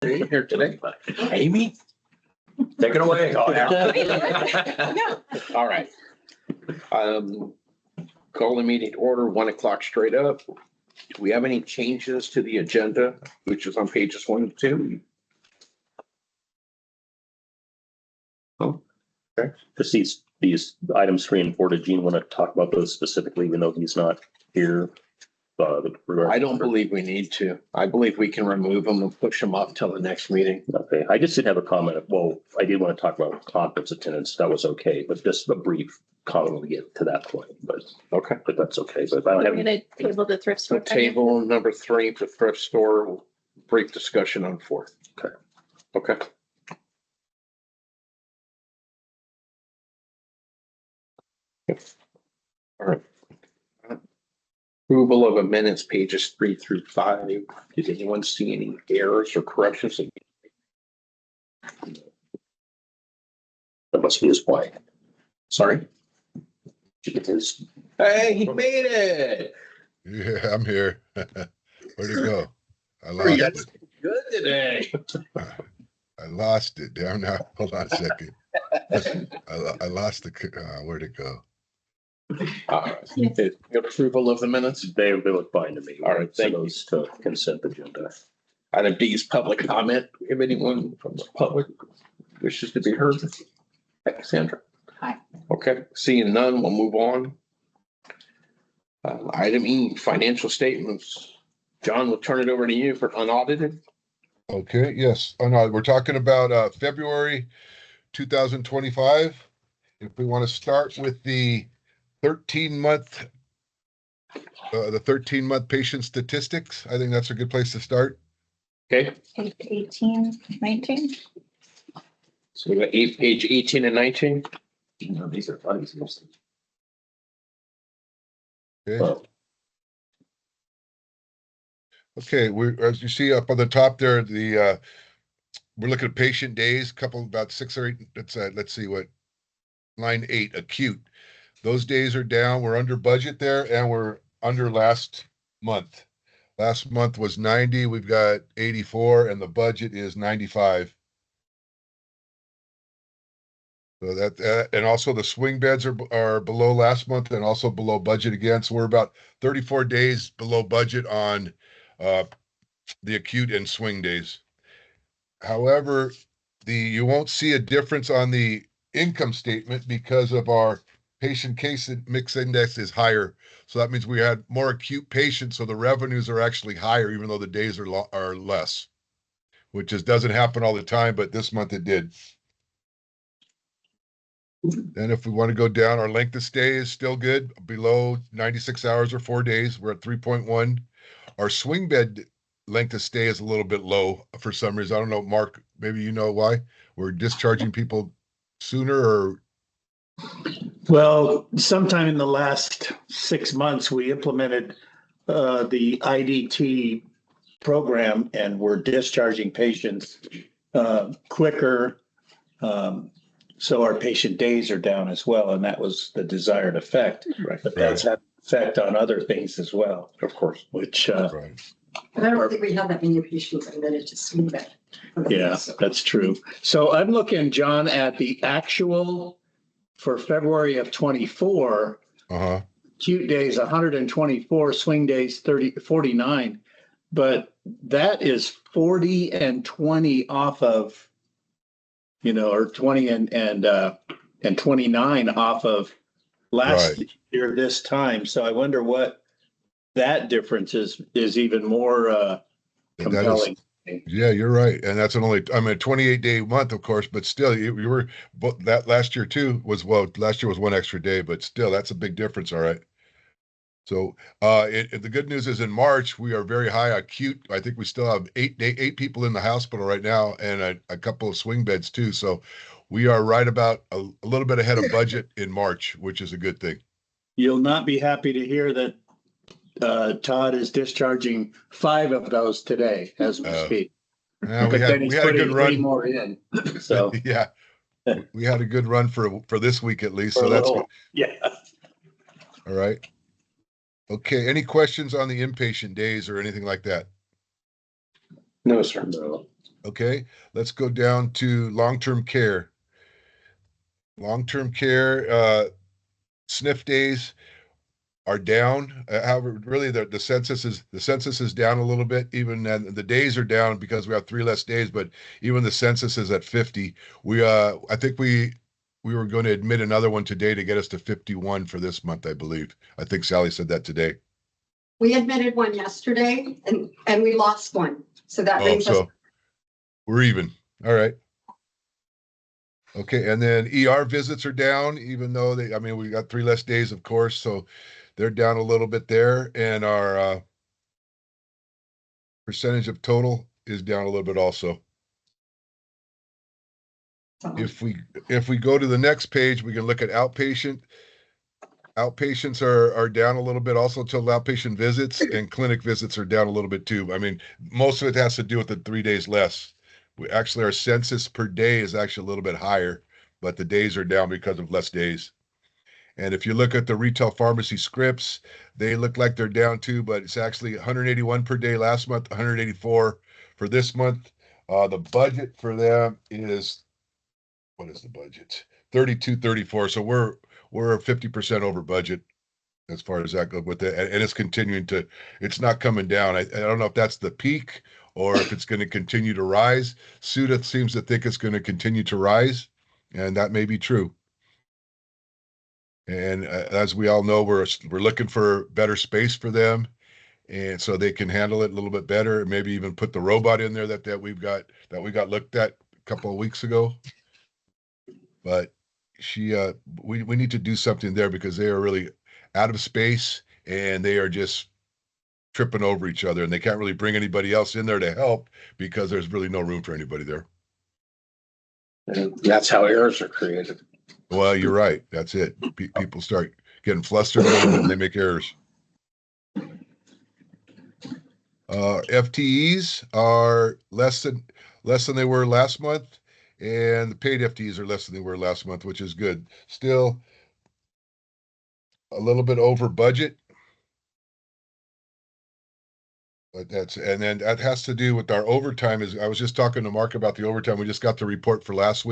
Here today. Amy, take it away. Oh, yeah. All right. Call the meeting to order, 1:00 straight up. Do we have any changes to the agenda, which is on pages 1 and 2? Oh, okay. Just these items 3 and 4, did Gene want to talk about those specifically, even though he's not here? I don't believe we need to. I believe we can remove them and push them up till the next meeting. Okay, I just did have a comment. Well, I did want to talk about conference attendance. That was okay, but just a brief comment when we get to that point. But Okay. but that's okay. But I don't We're have gonna table the thrift store. So table number 3 for thrift store, brief discussion on 4. Okay. Okay. All right. Approval of amendments, pages 3 through 5. Did anyone see any errors or corrections? that must be his wife. Sorry. His Hey, he made it. Yeah, I'm here. Where'd it go? I Are you lost it. good today? I lost it. Damn now. Hold on a second. I lost the, where'd it go? Approval of the minutes. they look fine to me. All right, Send thank you. those to consent agenda. Item D is public comment. If anyone from the public wishes to be heard. Sandra. Hi. Okay, seeing none, we'll move on. Item E, financial statements. John, we'll turn it over to you for unaudited. Okay, yes. Oh, no, we're talking about February 2025. If we want to start with the 13-month patient statistics, I think that's a good place to start. Okay, 18, 19. so we got page 18 and 19. No, these are funny. Okay. Well, Okay, as you see up on the top there, we're looking at patient days, about 6 or 8. Let's see what line 8, acute. Those days are down. We're under budget there, and we're under last month. Last month was 90. We've got 84, and the budget is 95. So that and also the swing beds are below last month and also below budget again. So we're about 34 days below budget on the acute and swing days. However, you won't see a difference on the income statement because of our patient case mix index is higher. So that means we had more acute patients, so the revenues are actually higher, even though the days are less, which doesn't happen all the time, but this month it did. Then if we want to go down, our length of stay is still good, below 96 hours or 4 days. We're at 3.1. Our swing bed length of stay is a little bit low for some reason. I don't know, Mark, maybe you know why. We're discharging people sooner or? Well, sometime in the last 6 months, we implemented the IDT program and we're discharging patients quicker. So our patient days are down as well, and that was the desired effect. Right. But that's had an effect on other things as well, Of course. which, Right. And I don't think we have that many patients admitted to swing bed. yeah, that's true. So I'm looking, John, at the actual for February of 24, Uh-huh. acute days 124, swing days 49. But that is 40 and 20 off of, or 20 and 29 off of last year this time. So I wonder what that difference is even more compelling. Yeah, you're right. And that's a 28-day month, of course, but still you were that last year too last year was 1 extra day, but still that's a big difference. All right. So the good news is in March, we are very high acute. I think we still have 8 people in the hospital right now and a couple of swing beds too. So we are right about a little bit ahead of budget in March, which is a good thing. You'll not be happy to hear that Todd is discharging 5 of those today as we speak. Yeah, But then he's we had a good putting 3 run. more in. So Yeah, we had a good run for this week at least. for So a that's little, good. yeah. All right. Okay. Any questions on the inpatient days or anything like that? No, sir. No. Okay, let's go down to long-term care. Long-term care, SNF days are down. However, really the census is down a little bit. Even the days are down because we have 3 less days, but even the census is at 50. I think we were going to admit another one today to get us to 51 for this month, I believe. I think Sally said that today. We admitted one yesterday and we lost one. So that Oh, brings us, so we're even. All right. Okay, and then ER visits are down, even though we got 3 less days, of course, so they're down a little bit there, and our percentage of total is down a little bit also. If we go to the next page, we can look at outpatient. Outpatients are down a little bit also till outpatient visits, and clinic visits are down a little bit too. I mean, most of it has to do with the 3 days less. Actually, our census per day is actually a little bit higher, but the days are down because of less days. And if you look at the retail pharmacy scripts, they look like they're down too, but it's actually 181 per day last month, 184 for this month. The budget for them is, what is the budget? 3234. So we're 50% over budget as far as that goes with it. And it's continuing it's not coming down. I don't know if that's the peak or if it's going to continue to rise. Sudith seems to think it's going to continue to rise, and that may be true. And as we all know, we're looking for better space for them, and so they can handle it a little bit better. Maybe even put the robot in there that we got looked at a couple of weeks ago. But we need to do something there because they are really out of space and they are just tripping over each other, and they can't really bring anybody else in there to help because there's really no room for anybody there. And that's how errors are created. Well, you're right. That's it. People start getting flustered a little bit and they make errors. FTEs are less than they were last month, and the paid FTEs are less than they were last month, which is good. Still a little bit over budget. But then that has to do with our overtime. I was just talking to Mark about the overtime. We just got the report for last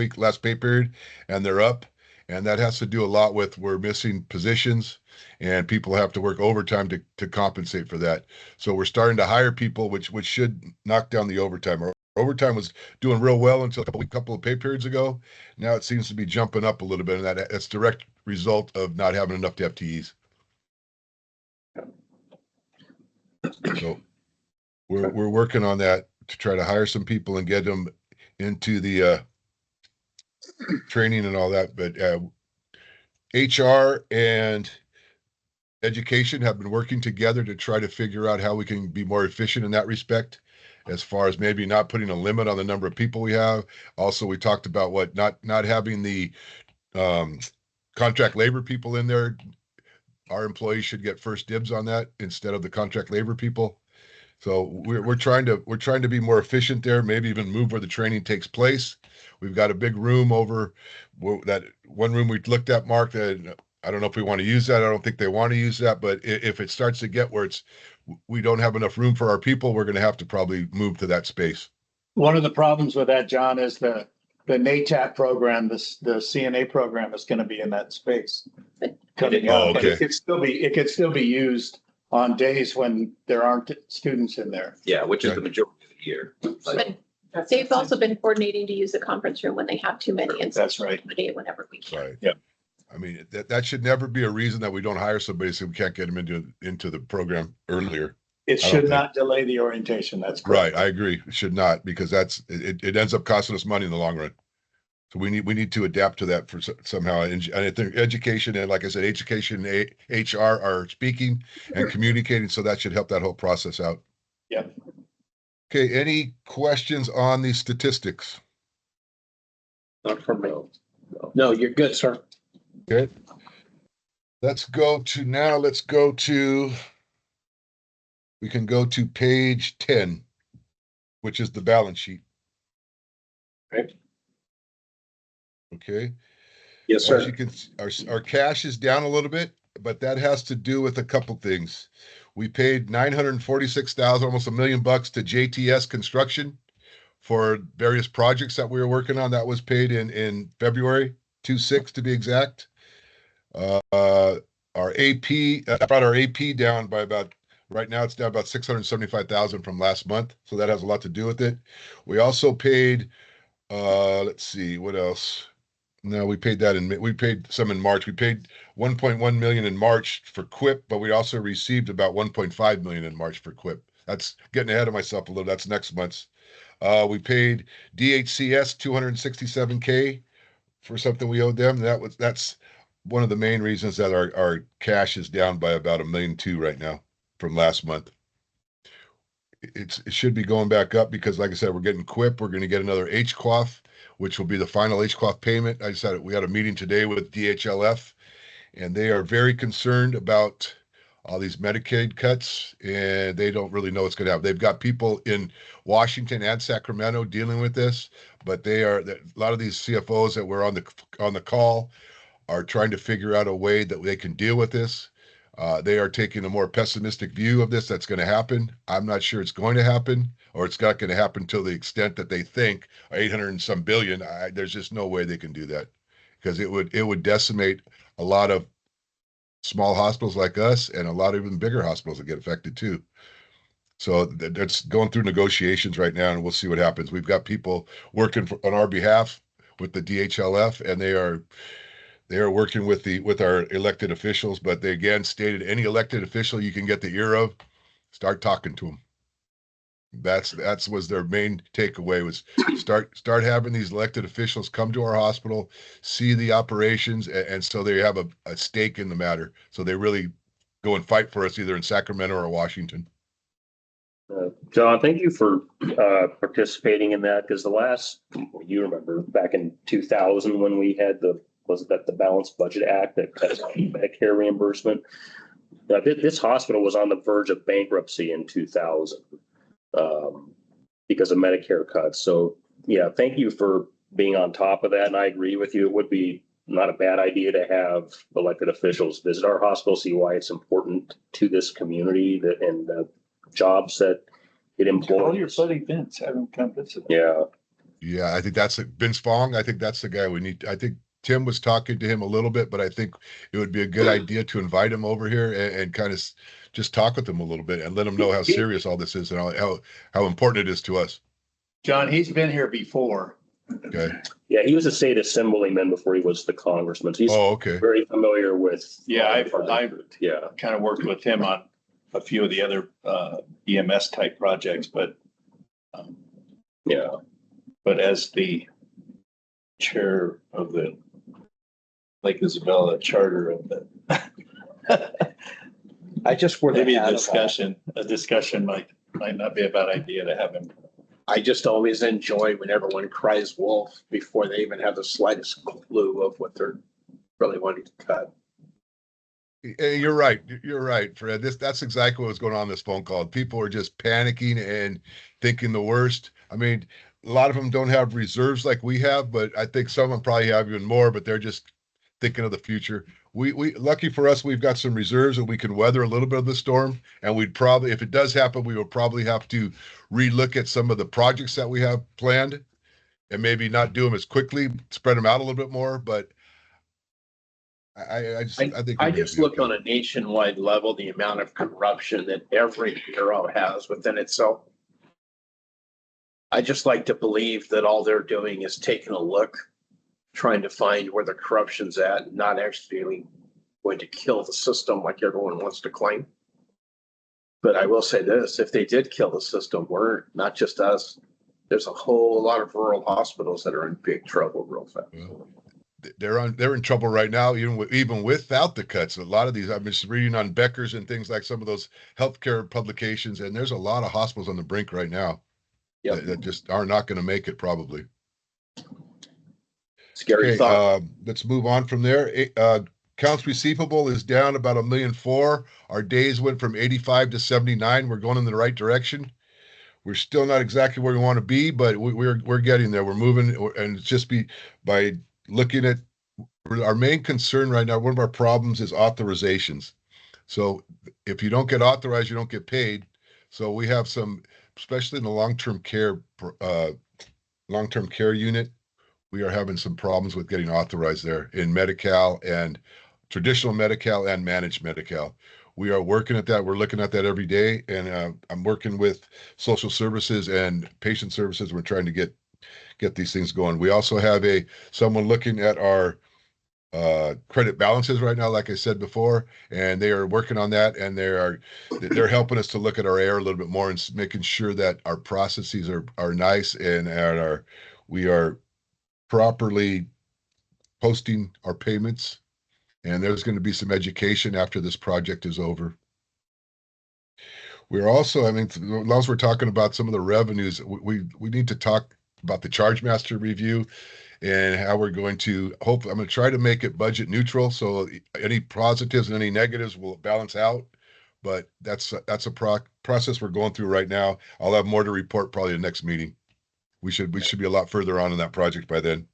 pay period, and they're up. And that has to do a lot with we're missing positions and people have to work overtime to compensate for that. So we're starting to hire people, which should knock down the overtime. Our overtime was doing real well until a couple of pay periods ago. Now it seems to be jumping up a little bit, and that's direct result of not having enough FTEs. So we're working on that to try to hire some people and get them into the training and all that. But HR and education have been working together to try to figure out how we can be more efficient in that respect, as far as maybe not putting a limit on the number of people we have. Also, we talked about not having the contract labor people in there. Our employees should get first dibs on that instead of the contract labor people. So we're trying to be more efficient there, maybe even move where the training takes place. We've got a big room over that one room we looked at, Mark, that I don't know if we want to use that. I don't think they want to use that, but if it starts to get where we don't have enough room for our people, we're going to have to probably move to that space. One of the problems with that, John, is the NATAP program, the CNA program is going to be in that space. Coming Oh, up, okay. but it could still be used on days when there aren't students in there. Yeah, which is Okay. the majority of the year. But they've also been coordinating to use the conference room when they have too many. And That's right. Whenever we can. Right. Yeah. I mean, that should never be a reason that we don't hire somebody so we can't get them into the program earlier. It I don't should think- not delay the orientation. That's Right. correct. I agree. It should not, because it ends up costing us money in the long run. So we need to adapt to that somehow. And I think education and, like I said, education and HR are speaking and communicating. So that should help that whole process out. Yeah. Okay. Any questions on these statistics? Not from me. No, you're good, sir. Okay. Let's go to we can go to page 10, which is the balance sheet. Okay. Okay. Yes, As sir. you can, our cash is down a little bit, but that has to do with a couple things. We paid $946,000, almost $1 million to JTS Construction for various projects that we were working on. That was paid in February, 2/6 to be exact. Our AP, brought our AP down by about, right now it's down about 675,000 from last month. So that has a lot to do with it. We also paid, let's see, what else? No, we paid that we paid some in March. We paid 1.1 million in March for QUIP, but we also received about 1.5 million in March for QUIP. That's getting ahead of myself a little. That's next month's. We paid DHCS 267K for something we owed them. That's one of the main reasons that our cash is down by about $1.2 million right now from last month. It should be going back up because, like I said, we're getting QUIP. We're going to get another HQAF, which will be the final HQAF payment. I said we had a meeting today with DHLF, and they are very concerned about all these Medicaid cuts, and they don't really know what's going to happen. They've got people in Washington and Sacramento dealing with this, but a lot of these CFOs that were on the call are trying to figure out a way that they can deal with this. They are taking a more pessimistic view of this. That's going to happen. I'm not sure it's going to happen, or it's not going to happen to the extent that they think 800 and some billion. There's just no way they can do that, because it would decimate a lot of small hospitals like us and a lot of even bigger hospitals that get affected too. So that's going through negotiations right now, and we'll see what happens. We've got people working on our behalf with the DHLF, and they are working with our elected officials. But they again stated, any elected official you can get the ear of, start talking to them. That's was their main takeaway, was start having these elected officials come to our hospital, see the operations, and so they have a stake in the matter. So they really go and fight for us either in Sacramento or Washington. John, thank you for participating in that, because you remember back in 2000 when we had the Balanced Budget Act that cuts Medicare reimbursement. This hospital was on the verge of bankruptcy in 2000 because of Medicare cuts. So yeah, thank you for being on top of that. And I agree with you. It would be not a bad idea to have elected officials visit our hospital, see why it's important to this community and the jobs that it employs. Call your buddy Vince, have him come visit. Yeah, I think that's Vince Fong. I think that's the guy we need. I think Tim was talking to him a little bit, but I think it would be a good idea to invite him over here and kind of just talk with him a little bit and let him know how serious all this is and how important it is to us. John, he's been here before. Okay. Yeah, he was a state assemblyman before he was the congressman. So he's okay. Very familiar with. Yeah, I've kind of worked with him on a few of the other EMS type projects, but but as the chair of the Lake Isabella charter of the I just wore maybe a discussion might not be a bad idea to have him. I just always enjoy when everyone cries wolf before they even have the slightest clue of what they're really wanting to cut. You're right, Fred. That's exactly what was going on in this phone call. People are just panicking and thinking the worst. I mean, a lot of them don't have reserves like we have, but I think some of them probably have even more, but they're just thinking of the future. We lucky for us, we've got some reserves and we can weather a little bit of the storm. And we'd probably, if it does happen, we will probably have to relook at some of the projects that we have planned and maybe not do them as quickly, spread them out a little bit more. But I think I just look on a nationwide level, the amount of corruption that every bureau has within itself. I just like to believe that all they're doing is taking a look, trying to find where the corruption's at, not actually going to kill the system like everyone wants to claim. But I will say this, if they did kill the system, we're not just us. There's a whole lot of rural hospitals that are in big trouble real fast. Well, they're in trouble right now, even without the cuts. A lot of these, I'm just reading on Becker's and things like some of those healthcare publications, and there's a lot of hospitals on the brink right now that just are not going to make it probably. Scary thought. Let's move on from there. Accounts receivable is down about $1.4 million. Our days went from 85 to 79. We're going in the right direction. We're still not exactly where we want to be, but we're getting there. We're moving, and it's just by looking at our main concern right now. One of our problems is authorizations. So if you don't get authorized, you don't get paid. So we have some, especially in the long-term care long-term care unit, we are having some problems with getting authorized there in Medi-Cal and traditional Medi-Cal and managed Medi-Cal. We are working at that. We're looking at that every day, and I'm working with social services and patient services. We're trying to get these things going. We also have someone looking at our credit balances right now, like I said before, and they are working on that, and they're helping us to look at our AR a little bit more and making sure that our processes are nice and we are properly posting our payments. And there's going to be some education after this project is over. We're also, I mean, as long as we're talking about some of the revenues, we need to talk about the charge master review and how we're going to I'm going to try to make it budget neutral. So any positives and any negatives will balance out. But that's a process we're going through right now. I'll have more to report probably the next meeting. We should be a lot further on in that project by then.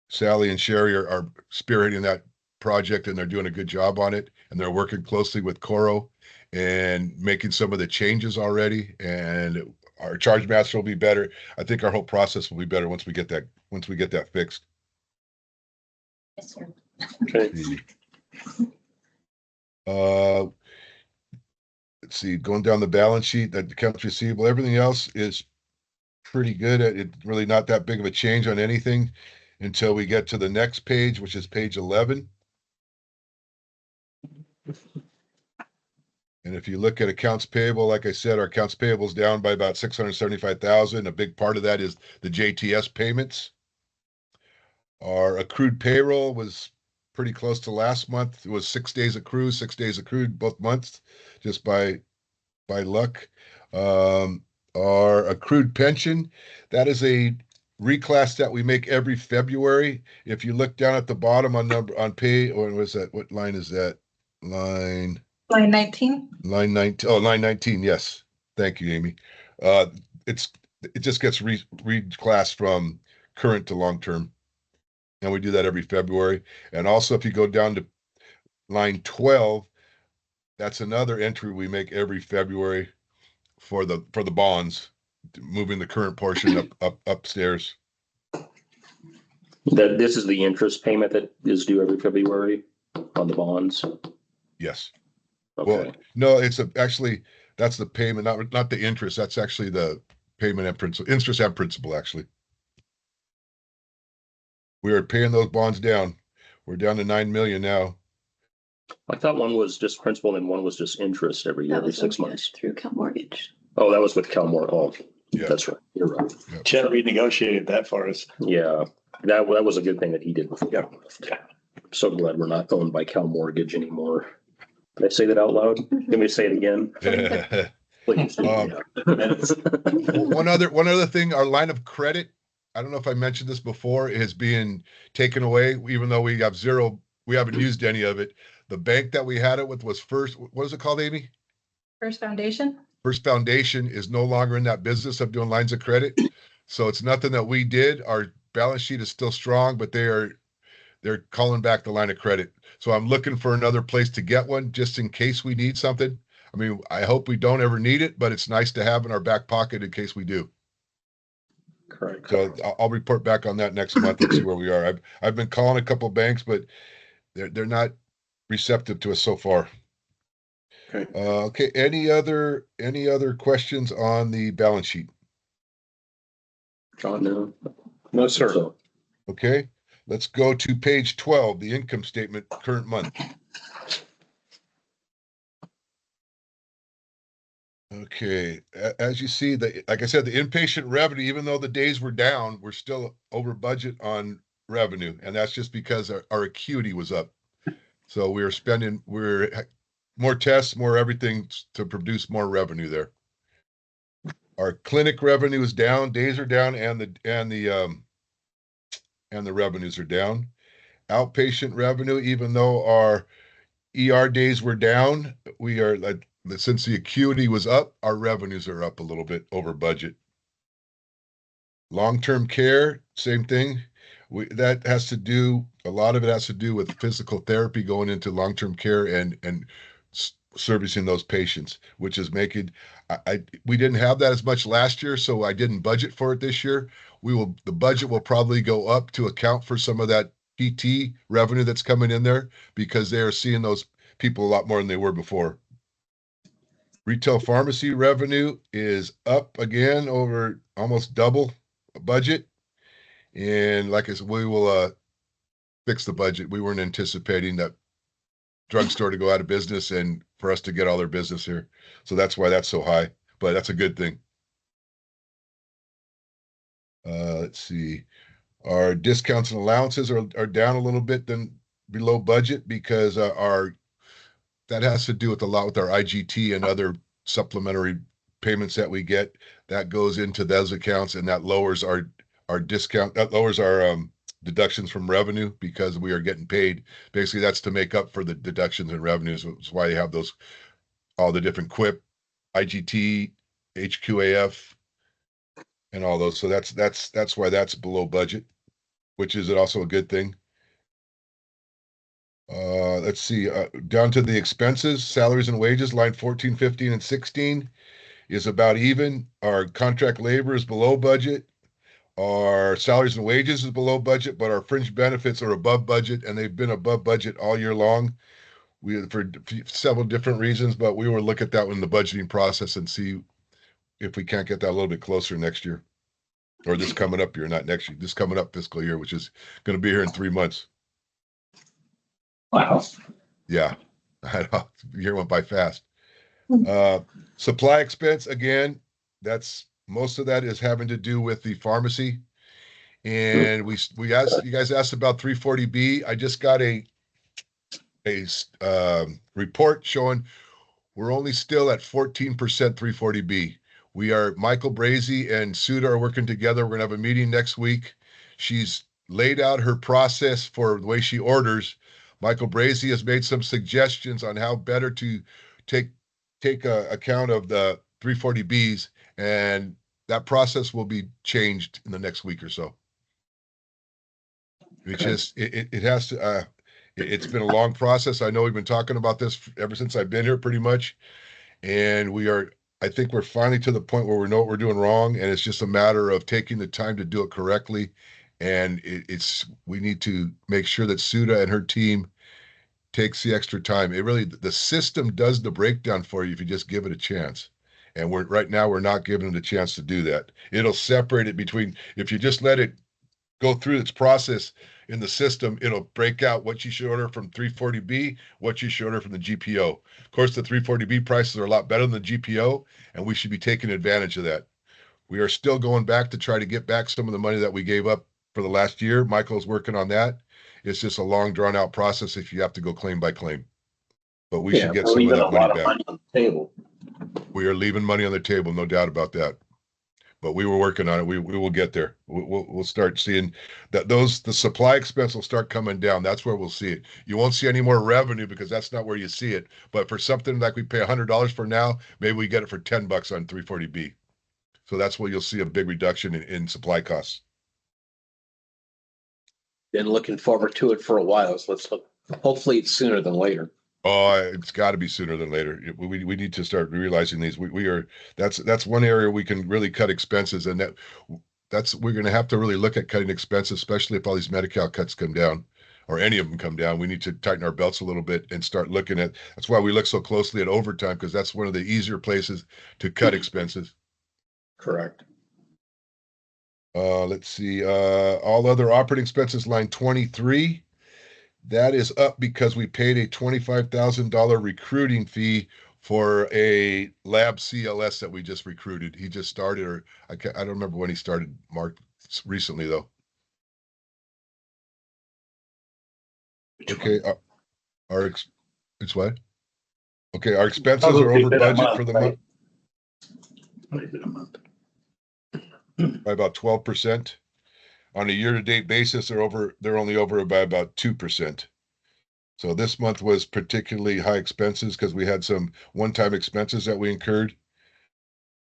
Sally and Sherry are spearheading that project, and they're doing a good job on it. And they're working closely with Coro and making some of the changes already. And our charge master will be better. I think our whole process will be better once we get that fixed. Yes, sir. Okay. Let's see, going down the balance sheet, that accounts receivable, everything else is pretty good. It's really not that big of a change on anything until we get to the next page, which is page 11. And if you look at accounts payable, like I said, our accounts payable is down by about 675,000. A big part of that is the JTS payments. Our accrued payroll was pretty close to last month. It was 6 days accrued both months, just by luck. Our accrued pension, that is a reclass that we make every February. If you look down at the bottom on pay, or was that, what line is that? Line 19. Line 19. Oh, line 19. Yes. Thank you, Amy. It just gets reclassed from current to long term. And we do that every February. And also, if you go down to line 12, that's another entry we make every February for the bonds, moving the current portion upstairs. That this is the interest payment that is due every February on the bonds. Yes. Okay. Well, no, actually that's the payment, not the interest. That's actually the payment and principal, interest and principal, actually. We are paying those bonds down. We're down to 9 million now. I thought one was just principal and one was just interest every year, That every was 6 months. through Cal Mortgage. Oh, that was with Calmore. Oh, Yeah. that's right. You're right. Chet renegotiated that for us. Yeah, that was a good thing that he did before. Yeah. So glad we're not owned by Cal Mortgage anymore. Did I say that out loud? Can we say it again? Please. One other thing, our line of credit, I don't know if I mentioned this before, is being taken away, even though we have zero, we haven't used any of it. The bank that we had it with was First, what is it called, Amy? First Foundation. First Foundation is no longer in that business of doing lines of credit. So it's nothing that we did. Our balance sheet is still strong, but they're calling back the line of credit. So I'm looking for another place to get one just in case we need something. I mean, I hope we don't ever need it, but it's nice to have in our back pocket in case we do. Correct. So I'll report back on that next month and see where we are. I've been calling a couple banks, but they're not receptive to us so far. Okay. Okay. Any other questions on the balance sheet? John, no. No, sir. So, Okay. Let's go to page 12, the income statement, current month. Okay, as you see, like I said, the inpatient revenue, even though the days were down, we're still over budget on revenue, and that's just because our acuity was up. So we're more tests, more everything to produce more revenue there. Our clinic revenue is down, days are down, and the revenues are down. Outpatient revenue, even though our ER days were down, we are like, since the acuity was up, our revenues are up a little bit over budget. Long-term care, same thing. A lot of it has to do with physical therapy going into long-term care and servicing those patients, which is making, we didn't have that as much last year, so I didn't budget for it this year. The budget will probably go up to account for some of that PT revenue that's coming in there because they are seeing those people a lot more than they were before. Retail pharmacy revenue is up again over almost double budget. And like I said, we will fix the budget. We weren't anticipating that drugstore to go out of business and for us to get all their business here. So that's why that's so high, but that's a good thing. Let's see. Our discounts and allowances are down a little bit than below budget because that has to do with a lot with our IGT and other supplementary payments that we get. That goes into those accounts and that lowers our discount, that lowers our deductions from revenue because we are getting paid. Basically, that's to make up for the deductions and revenues. That's why you have those, all the different QUIP, IGT, HQAF, and all those. So that's why that's below budget, which is also a good thing. Let's see, down to the expenses, salaries and wages, line 14, 15, and 16 is about even. Our contract labor is below budget. Our salaries and wages is below budget, but our fringe benefits are above budget, and they've been above budget all year long. For several different reasons, but we will look at that in the budgeting process and see if we can't get that a little bit closer next year, or this coming up year, not next year, this coming up fiscal year, which is going to be here in 3 months. Wow. Yeah, I know, the year went by fast. Supply expense, again, that's most of that is having to do with the pharmacy. And we asked, you guys asked about 340B. I just got a report showing we're only still at 14% 340B. Michael Brazy and Suda are working together. We're gonna have a meeting next week. She's laid out her process for the way she orders. Michael Brazy has made some suggestions on how better to take account of the 340Bs, and that process will be changed in the next week or so. It's just, it has to, it's been a long process. I know we've been talking about this ever since I've been here pretty much. And I think we're finally to the point where we know what we're doing wrong. And it's just a matter of taking the time to do it correctly. And we need to make sure that Suda and her team takes the extra time. The system does the breakdown for you if you just give it a chance. And right now we're not giving it a chance to do that. It'll separate it between, if you just let it go through its process in the system, it'll break out what you should order from 340B, what you should order from the GPO. Of course, the 340B prices are a lot better than the GPO, and we should be taking advantage of that. We are still going back to try to get back some of the money that we gave up for the last year. Michael's working on that. It's just a long, drawn-out process if you have to go claim by claim. But we should get some of that money back. On the table. We are leaving money on the table, no doubt about that. But we were working on it. We will get there. We'll start seeing that the supply expense will start coming down. That's where we'll see it. You won't see any more revenue because that's not where you see it. But for something like we pay $100 for now, maybe we get it for $10 on 340B. So that's where you'll see a big reduction in supply costs. Been looking forward to it for a while. So let's hope, hopefully it's sooner than later. Oh, it's got to be sooner than later. We need to start realizing these. That's one area we can really cut expenses, and we're going to have to really look at cutting expenses, especially if all these Medi-Cal cuts come down, or any of them come down. We need to tighten our belts a little bit and start looking at. That's why we look so closely at overtime, because that's one of the easier places to cut expenses. Correct. Let's see. All other operating expenses, line 23. That is up because we paid a $25,000 recruiting fee for a lab CLS that we just recruited. He just started, or I don't remember when he started, Mark, recently though. Okay, it's what? Okay, our expenses are over budget for the month. By about 12%. On a year-to-date basis, they're only over by about 2%. So this month was particularly high expenses because we had some one-time expenses that we incurred.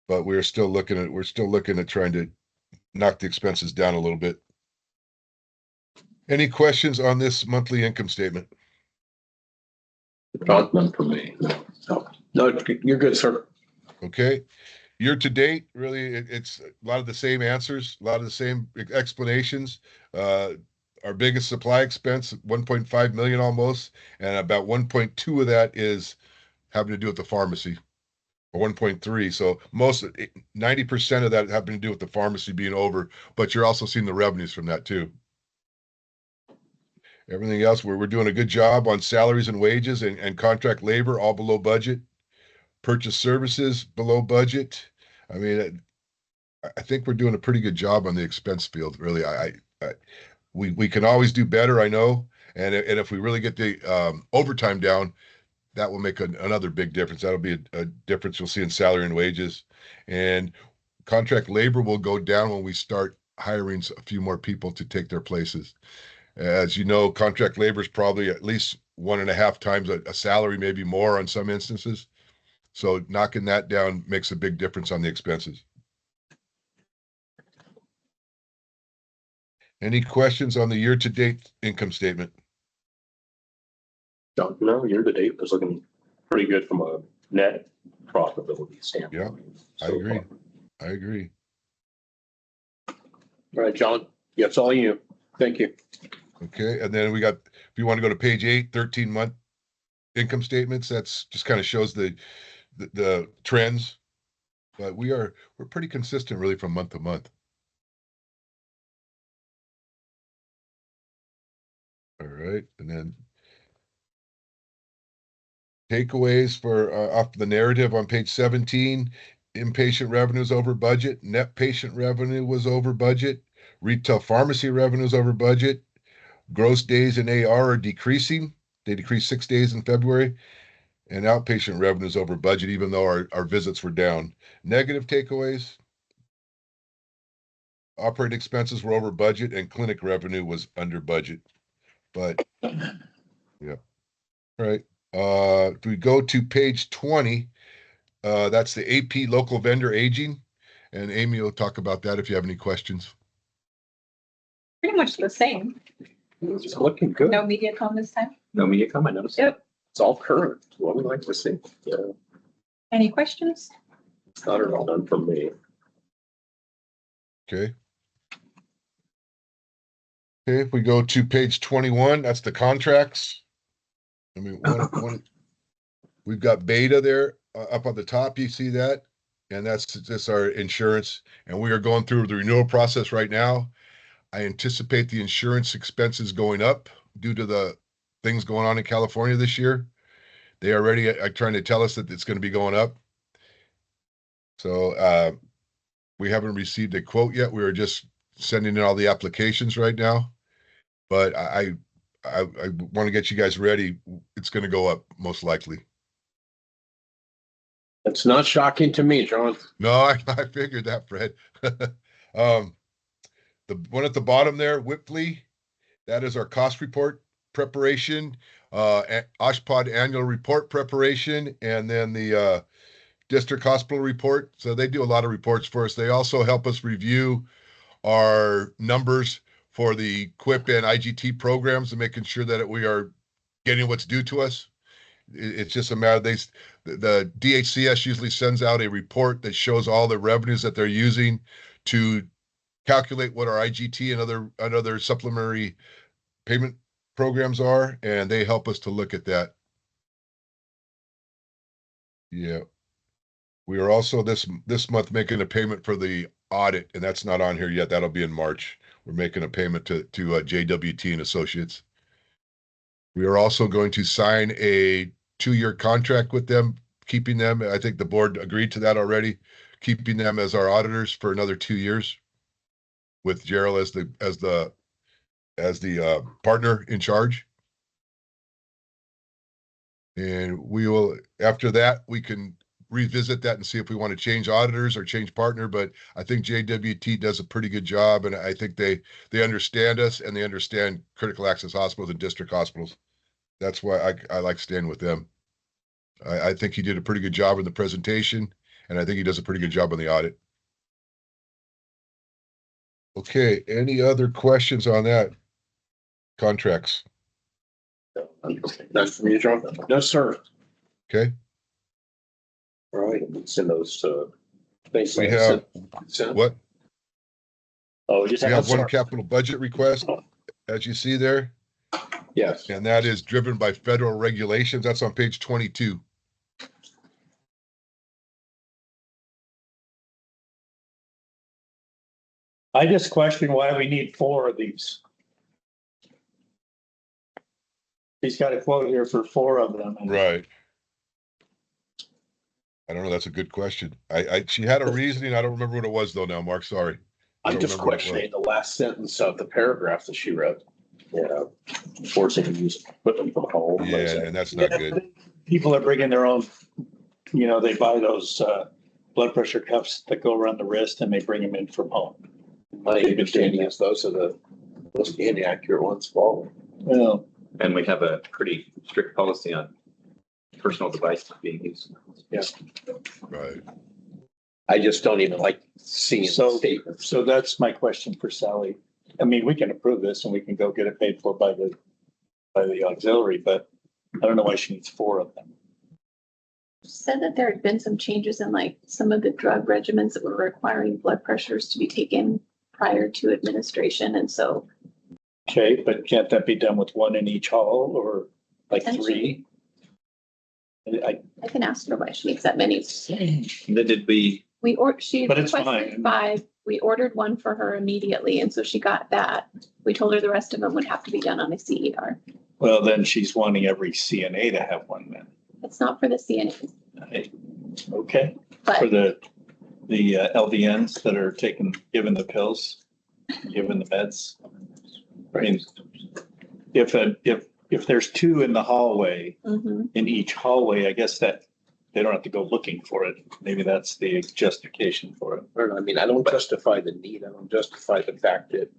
But we're still looking at trying to knock the expenses down a little bit. Any questions on this monthly income statement? None for me. No, you're good, sir. Okay. Year to date, really, it's a lot of the same answers, a lot of the same explanations. Our biggest supply expense, 1.5 million almost, and about 1.2 of that is having to do with the pharmacy, or 1.3. So most 90% of that having to do with the pharmacy being over, but you're also seeing the revenues from that too. Everything else, we're doing a good job on salaries and wages and contract labor, all below budget. Purchase services below budget. I mean, I think we're doing a pretty good job on the expense field. Really, we can always do better. I know, and if we really get the overtime down, that will make another big difference. That'll be a difference you'll see in salary and wages, and contract labor will go down when we start hiring a few more people to take their places. As you know, contract labor is probably at least 1.5 times a salary, maybe more on some instances. So knocking that down makes a big difference on the expenses. Any questions on the year-to-date income statement? No, year to date was looking pretty good from a net profitability standpoint. I agree. I agree. All right, John, that's all you. Thank you. Okay, and then we got, if you want to go to page 8, 13-month income statements, that's just kind of shows the trends. But we're pretty consistent really from month to month. All right, and then takeaways for off the narrative on page 17. Inpatient revenues over budget. Net patient revenue was over budget. Retail pharmacy revenues over budget. Gross days in AR are decreasing. They decreased 6 days in February. And outpatient revenues over budget, even though our visits were down. Negative takeaways. Operating expenses were over budget and clinic revenue was under budget. But yeah. All right. If we go to page 20, that's the AP local vendor aging. And Amy will talk about that if you have any questions. Pretty much the same. It's looking good. No MediaCom this time. No media come, I noticed. Yep. It's all current. What we like to see. Yeah, Any questions? it's not at all done for me. Okay. Okay, if we go to page 21, that's the contracts. I mean, we've got Beta there up on the top. You see that? And that's just our insurance. And we are going through the renewal process right now. I anticipate the insurance expenses going up due to the things going on in California this year. They already are trying to tell us that it's going to be going up. So we haven't received a quote yet. We are just sending in all the applications right now. But I want to get you guys ready. It's going to go up most likely. It's not shocking to me, John. No, I figured that, Fred. The one at the bottom there, Whipley, that is our cost report preparation, OSHPD annual report preparation, and then the district hospital report. So they do a lot of reports for us. They also help us review our numbers for the QUIP and IGT programs and making sure that we are getting what's due to us. It's just a matter, the DHCS usually sends out a report that shows all the revenues that they're using to calculate what our IGT and other supplementary payment programs are, and they help us to look at that. Yeah. We are also this month making a payment for the audit, and that's not on here yet. That'll be in March. We're making a payment to JWT and Associates. We are also going to sign a 2-year contract with them, keeping them. I think the board agreed to that already, keeping them as our auditors for another 2 years, with Gerald as the partner in charge. And we will, after that, we can revisit that and see if we want to change auditors or change partner. But I think JWT does a pretty good job, and I think they understand us and they understand critical access hospitals and district hospitals. That's why I like staying with them. I think he did a pretty good job in the presentation, and I think he does a pretty good job on the audit. Okay, any other questions on that? Contracts. That's from you, John. No, sir. Okay. All right. Send those to. Thanks. We have, So- what? Oh, we just We have one sorry. capital budget request, as you see there, Yes. and that is driven by federal regulations. That's on page 22. I just question why we need 4 of these. He's got a quote here for 4 of them. and Right. I don't know. That's a good question. She had a reasoning. I don't remember what it was though now, Mark. Sorry. I I'm don't just remember what it was. questioning the last sentence of the paragraph that she wrote. Yeah, forcing to use equipment from home. Yeah, and that's not good. People are bringing their own, they buy those blood pressure cuffs that go around the wrist and they bring them in from home. My understanding is those are the most inaccurate ones of all. Well, And we have a pretty strict policy on personal devices being used. Right. I just don't even like seeing So- statements. so that's my question for Sally. I mean, we can approve this and we can go get it paid for by the auxiliary, but I don't know why she needs 4 of them. Said that there had been some changes in like some of the drug regimens that were requiring blood pressures to be taken prior to administration. And so Okay, but can't that be done with 1 in each hall or like 3? I, I can ask her why she needs that many. Then did we, She But it's requested fine. 5. We ordered 1 for her immediately. And so she got that. We told her the rest of them would have to be done on a CER. well, then she's wanting every CNA to have 1 then. It's not for the CNA, Okay, but for the LVNs that are given the pills, given the meds. I mean, if there's 2 in the hallway, mhm. in each hallway, I guess that they don't have to go looking for it. Maybe that's the justification for it. I mean, I don't justify the need. I don't justify the fact that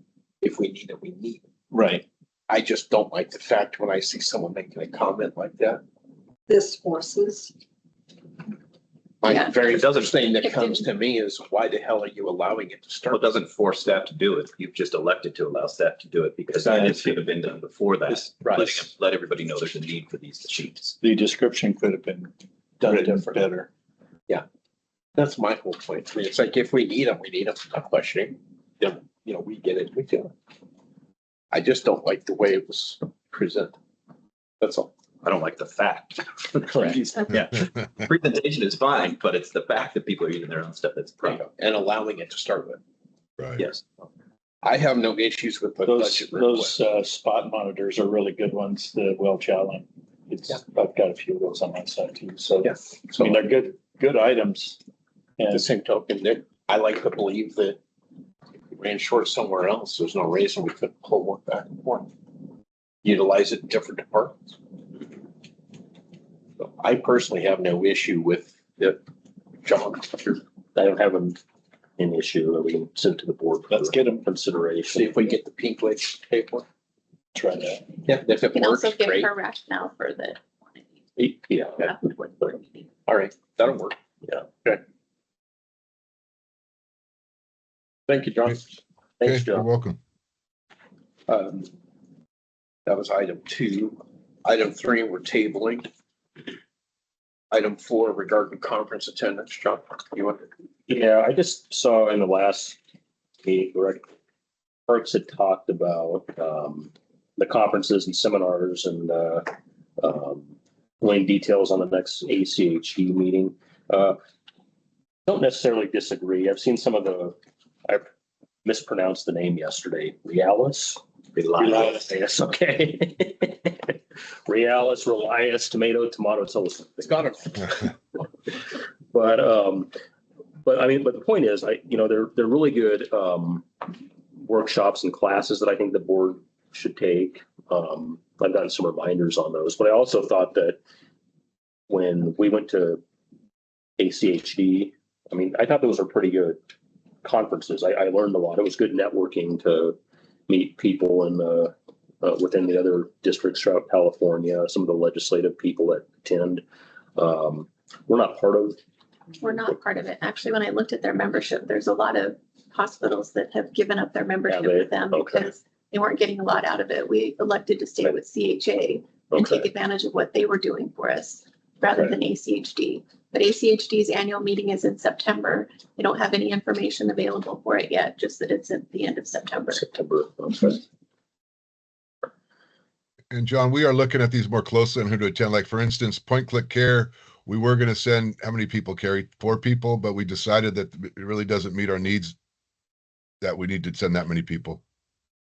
if we need it, we need it. Right. I just don't like the fact when I see someone making a comment like that. This forces, My Yeah. very It doesn't- first thing that it comes didn't- to me is why the hell are you allowing it to well, start? it doesn't force staff to do it. You've just elected to allow staff to do it because it should have been done before that. Let everybody know there's a need for these sheets. The description could have been Done written different. better. That's my whole point. I mean, it's like if we need them, we need them. I'm not questioning. Then, we get it. We do it. I just don't like the way it was presented. That's all. I don't like the fact. Correct. Yeah, presentation is fine, but it's the fact that people are using their own stuff that's the problem. And allowing it to start with. Right. Yes. I have no issues with the budget request. Those spot monitors are really good ones, the Welch Allen. I've got a few of those on my side too. So, Yeah. I So mean, they're good items. at the And same token, Nick, I like to believe that if we ran short somewhere else, there's no reason we couldn't pull one back and forth. Utilize it in different departments. So I personally have no issue with it. John, I don't have an issue that we can send to the board. Let's get 'em. Consideration. see if we get the pink wedge tape. try that. Yeah, if You it can works, also give great. her rationale for the. Yeah. All right, that'll work. Yeah. Okay. Thank you, John. Okay, Thanks, you're John. welcome. That was item 2. Item 3, we're tabling. Item 4 regarding conference attendance. John, you want? Yeah, I just saw in the last meeting, where Parks had talked about the conferences and seminars and laying details on the next ACHD meeting. Don't necessarily disagree. I've seen some of I mispronounced the name yesterday. Relias. Yes, okay. Relias, tomato toast. It's got it. But I mean, but the point is, they're really good workshops and classes that I think the board should take. I've gotten some reminders on those, but I also thought that when we went to ACHD, I mean, I thought those were pretty good conferences. I learned a lot. It was good networking to meet people in within the other districts throughout California, some of the legislative people that attend. We're not part of. We're not part of it. Actually, when I looked at their membership, there's a lot of hospitals that have given up their membership Have they? with them Okay. because they weren't getting a lot out of it. We elected to stay with CHA and take Okay. advantage of what they were doing for us rather Okay. than ACHD. But ACHD's annual meeting is in September. They don't have any information available for it yet, just that it's at the end of September. September. Okay. And John, we are looking at these more closely on who to attend. Like for instance, Point Click Care, we were going to send, how many people, Carrie? 4 people, but we decided that it really doesn't meet our needs, that we need to send that many people.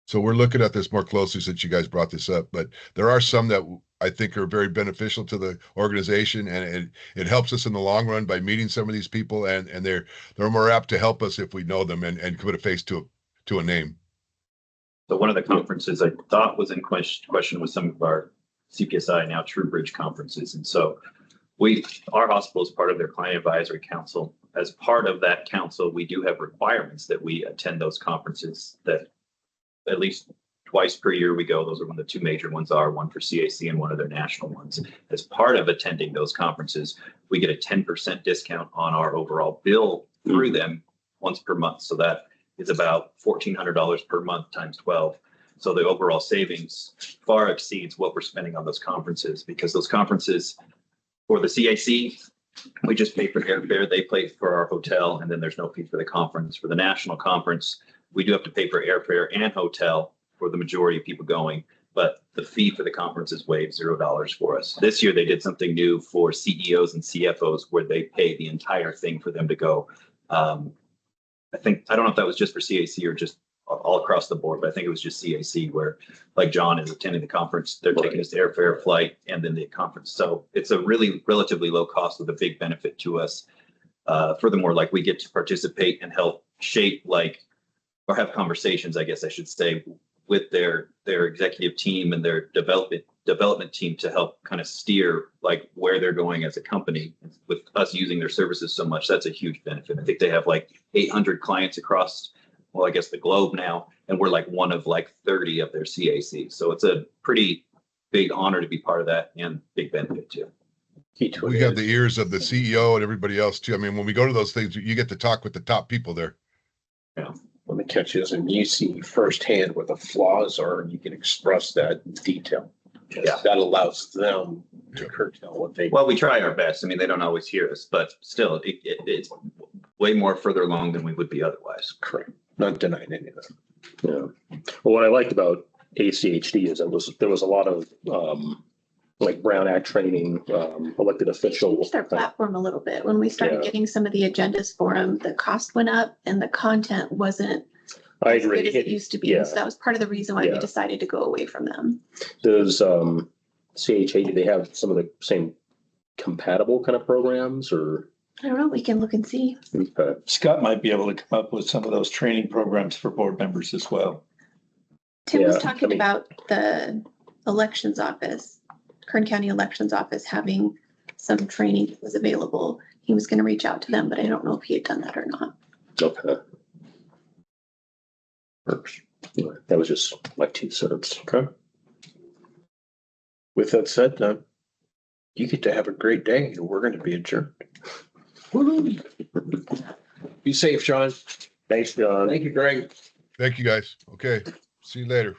So we're looking at this more closely since you guys brought this up, but there are some that I think are very beneficial to the organization, and it helps us in the long run by meeting some of these people, and they're more apt to help us if we know them and put a face to a name. So one of the conferences I thought was in question was some of our CPSI, now TrueBridge conferences. And so our hospital is part of their client advisory council. As part of that council, we do have requirements that we attend those conferences, that at least twice per year we go. Those are when the 2 major ones are, one for CAC and one of their national ones. As part of attending those conferences, we get a 10% discount on our overall bill through them once per month. So that is about $1,400 per month times 12. So the overall savings far exceeds what we're spending on those conferences, because those conferences for the CAC, we just pay for airfare, they pay for our hotel, and then there's no fee for the conference. For the national conference, we do have to pay for airfare and hotel for the majority of people going, but the fee for the conference is waived, $0 for us. This year, they did something new for CEOs and CFOs where they pay the entire thing for them to go. I don't know if that was just for CAC or just all across the board, but I think it was just CAC where, like John is attending the conference, they're taking us to airfare, flight, and then the conference. So it's a really relatively low cost with a big benefit to us. Furthermore, like we get to participate and help shape or have conversations, I guess I should say, with their executive team and their development team to help kind of steer like where they're going as a company. With us using their services so much, that's a huge benefit. I think they have like 800 clients across, well, I guess the globe now, and we're like one of like 30 of their CAC. So it's a pretty big honor to be part of that, and big benefit too. We have the ears of the CEO and everybody else too. I mean, when we go to those things, you get to talk with the top people there. Yeah. When the catch is, and you see firsthand where the flaws are, and you can express that in detail. Yeah. That allows them to curtail what they. Well, we try our best. I mean, they don't always hear us, but still, it's way more further along than we would be otherwise. Correct. Not denying any of that. Yeah. Well, what I liked about ACHD is there was a lot of like Brown Act training, elected officials. Changed their platform a little bit. When we started Yeah. getting some of the agendas for them, the cost went up and the content wasn't I as agree. good as it used to be. Yeah. So that was part of the reason why we Yeah. decided to go away from them. Does CHA, do they have some of the same compatible kind of programs, or? I don't know, we can look and see. Okay. Scott might be able to come up with some of those training programs for board members as well. Tim was Yeah, talking I mean- about the elections office, Kern County Elections Office having some training that was available. He was gonna reach out to them, but I don't know if he had done that or not. Okay. That was just my 2 cents. Okay. With that said, you get to have a great day, and we're going to be adjourned. Be safe, Sean. Thanks, John. Thank you, Greg. Thank you guys. Okay. See you later.